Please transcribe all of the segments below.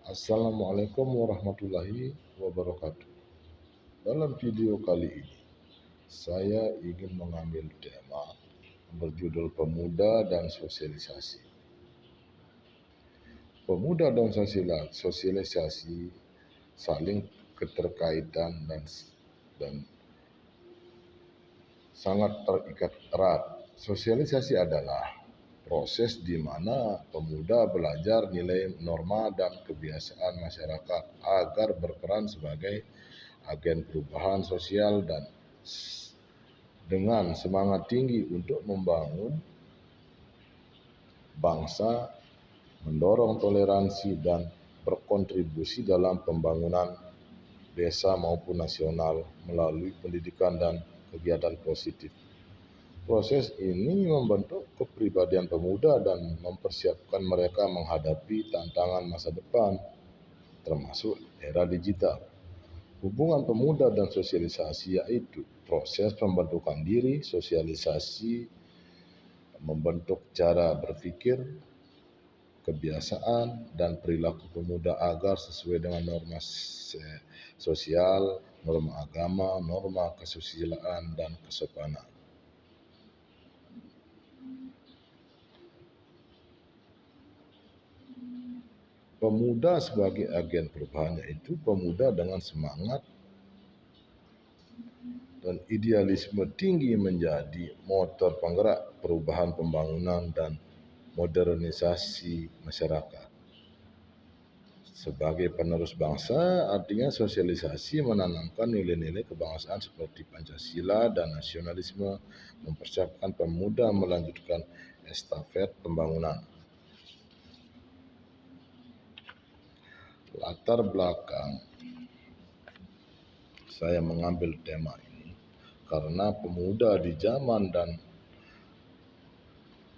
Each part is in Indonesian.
Assalamualaikum warahmatullahi wabarakatuh. Dalam video kali ini, saya ingin mengambil tema berjudul Pemuda dan Sosialisasi. Pemuda dan sosialisasi saling keterkaitan dan sangat terikat erat. Sosialisasi adalah proses di mana pemuda belajar nilai, norma, dan kebiasaan masyarakat agar berperan sebagai agen perubahan sosial dan dengan semangat tinggi untuk membangun bangsa, mendorong toleransi, dan berkontribusi dalam pembangunan desa maupun nasional melalui pendidikan dan kegiatan positif. Proses ini membentuk kepribadian pemuda dan mempersiapkan mereka menghadapi tantangan masa depan, termasuk era digital. Hubungan pemuda dan sosialisasi yaitu proses pembentukan diri. Sosialisasi membentuk cara berpikir, kebiasaan, dan perilaku pemuda agar sesuai dengan norma sosial, norma agama, norma kesusilaan, dan kesopanan. Pemuda sebagai agen perubahan yaitu pemuda dengan semangat dan idealisme tinggi menjadi motor penggerak perubahan, pembangunan, dan modernisasi masyarakat. Sebagai penerus bangsa, artinya sosialisasi menanamkan nilai-nilai kebangsaan seperti Pancasila dan nasionalisme, mempersiapkan pemuda melanjutkan estafet pembangunan. Latar belakang saya mengambil tema ini karena pemuda di zaman dan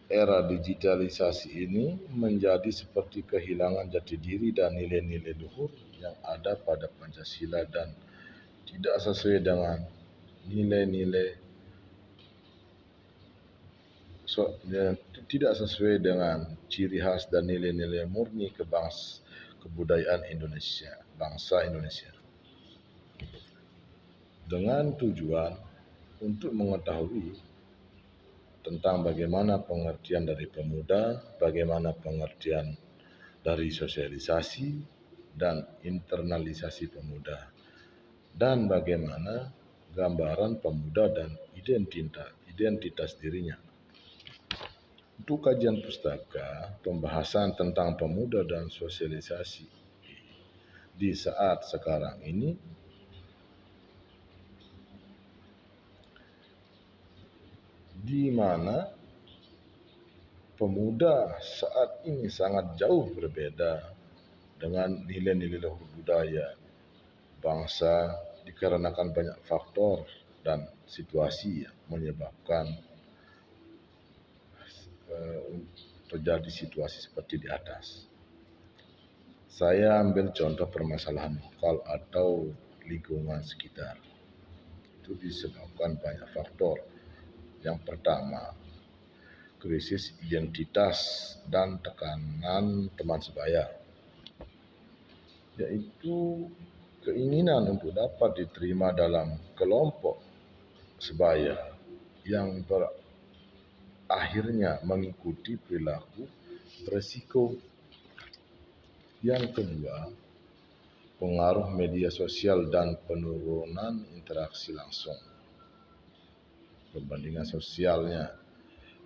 era digitalisasi ini menjadi seperti kehilangan jati diri dan nilai-nilai luhur yang ada pada Pancasila dan tidak sesuai dengan tidak sesuai dengan ciri khas dan nilai-nilai murni kebudayaan Indonesia, bangsa Indonesia. Dengan tujuan untuk mengetahui tentang bagaimana pengertian dari pemuda, bagaimana pengertian dari sosialisasi dan internalisasi pemuda, dan bagaimana gambaran pemuda dan identitas dirinya. Untuk kajian pustaka, pembahasan tentang pemuda dan sosialisasi di saat sekarang ini di mana pemuda saat ini sangat jauh berbeda dengan nilai-nilai luhur budaya bangsa dikarenakan banyak faktor dan situasi yang menyebabkan terjadi situasi seperti di atas. Saya ambil contoh permasalahan lokal atau lingkungan sekitar. Itu disebabkan banyak faktor. Yang pertama, krisis identitas dan tekanan teman sebaya, yaitu keinginan untuk dapat diterima dalam kelompok sebaya yang akhirnya mengikuti perilaku beresiko. Yang kedua, pengaruh media sosial dan penurunan interaksi langsung. Perbandingan sosialnya,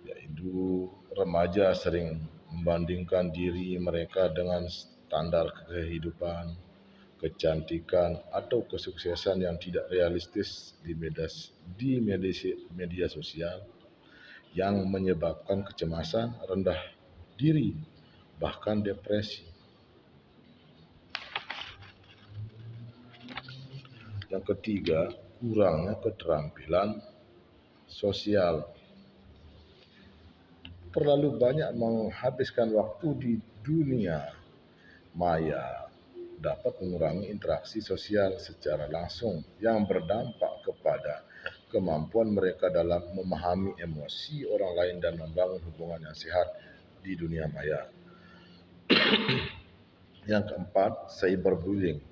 yaitu remaja sering membandingkan diri mereka dengan standar kehidupan, kecantikan, atau kesuksesan yang tidak realistis di media sosial, yang menyebabkan kecemasan, rendah diri, bahkan depresi. Yang ketiga, kurangnya keterampilan sosial. Terlalu banyak menghabiskan waktu di dunia maya dapat mengurangi interaksi sosial secara langsung yang berdampak kepada kemampuan mereka dalam memahami emosi orang lain dan membangun hubungan yang sehat di dunia maya. Yang keempat, cyberbullying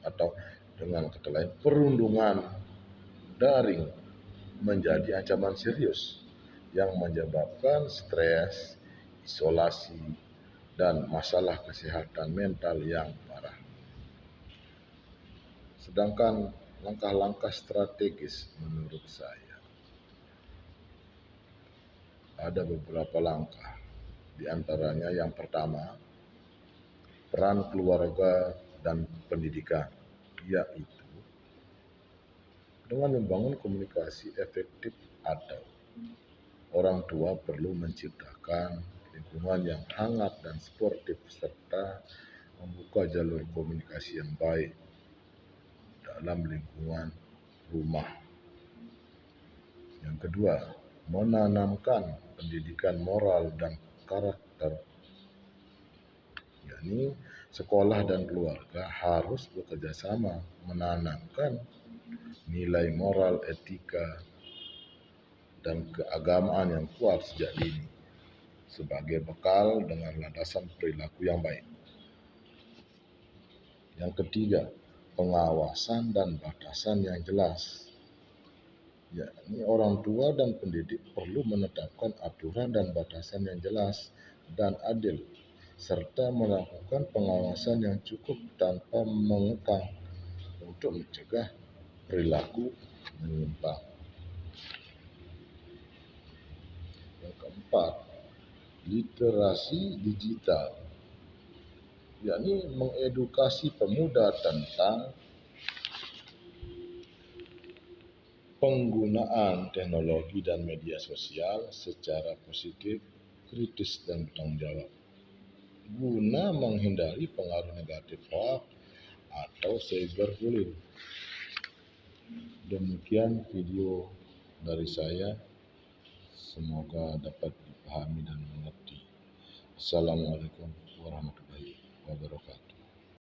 atau dengan kata lain perundungan daring menjadi ancaman serius yang menyebabkan stres, isolasi, dan masalah kesehatan mental yang parah. Sedangkan langkah-langkah strategis menurut saya ada beberapa langkah. Di antaranya yang pertama, peran keluarga dan pendidikan, yaitu dengan membangun komunikasi efektif atau orang tua perlu menciptakan lingkungan yang hangat dan sportif serta membuka jalur komunikasi yang baik dalam lingkungan rumah. Yang kedua, menanamkan pendidikan moral dan karakter, yakni sekolah dan keluarga harus bekerja sama menanamkan nilai moral, etika, dan keagamaan yang kuat sejak dini sebagai bekal dengan landasan perilaku yang baik. Yang ketiga, pengawasan dan batasan yang jelas. Yakni orang tua dan pendidik perlu menetapkan aturan dan batasan yang jelas dan adil serta melakukan pengawasan yang cukup tanpa mengekang untuk mencegah perilaku menyimpang. Yang keempat, literasi digital, yakni mengedukasi pemuda tentang penggunaan teknologi dan media sosial secara positif, kritis, dan bertanggung jawab guna menghindari pengaruh negatif hoax atau cyberbullying. Demikian video dari saya, semoga dapat dipahami dan mengerti. Assalamualaikum warahmatullahi wabarakatuh.